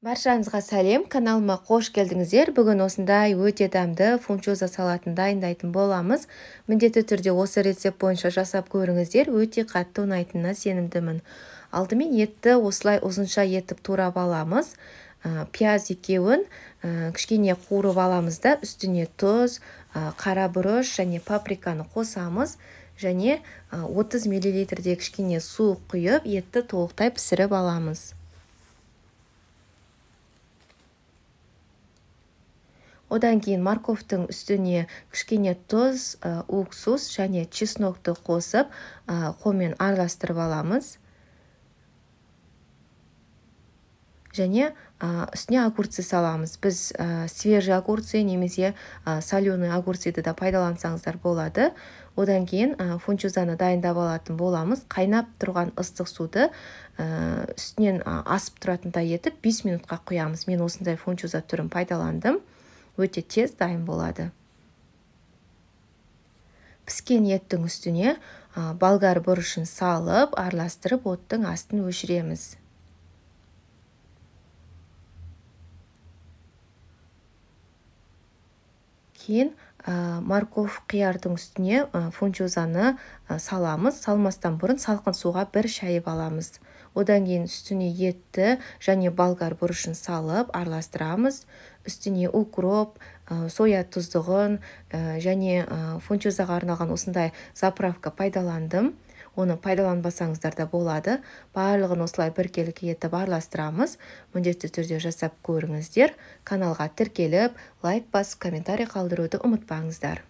Баршаңызға сәлем, каналыма қош келдіңіздер. Бүгін осындай өте дәмді фунчоза салатын дайындайтын боламыз. Міндетті түрде осы рецепт бойынша жасап көріңіздер, өте қатты ұнайтынына сенімдімін. Алдымен етті осылай ұзынша етіп турап аламыз. Пияз екеуін кішкене қуырып аламыз да, үстіне тұз, қара бұрыш және паприканы қосамыз. Және 30 мл кішкене су құйып, етті толықтай пісіріп аламыз. Одан кейін морковтың үстіне кішкене тұз, уксус және чеснокты қосып, қолмен араластырып аламыз. Және үстіне огурцы саламыз. Біз свежий огурцы немесе соленый огурцыды да пайдалансаңыздар болады. Одан кейін фунчозаны дайындап алатын боламыз. Қайнап тұрған ыстық суды үстінен асып тұратындай етіп 5 минутқа құямыз. Мен осындай фунчоза түрін пайдаландым. Өте тез дайын болады. Піскен еттің үстіне болгар бұрышын салып, араластырып, оттың астын өшіреміз. Кейін морков қиярдың үстіне фунчозаны саламыз. Салмастан бұрын салқын суға бір шайып аламыз. Одан кейін үстіне етті және болгар бұрышын салып, араластырамыз. Үстіне укроп, соя тұздығын және фунчозаға арналған осындай заправка пайдаландым. Оны пайдаланбасаңыздар да болады. Барлығын осылай біркелкі етіп араластырамыз. Міндетті түрде жасап көріңіздер. Каналға тіркеліп, лайк басып, комментарий қалдыруды ұмытпаңыздар.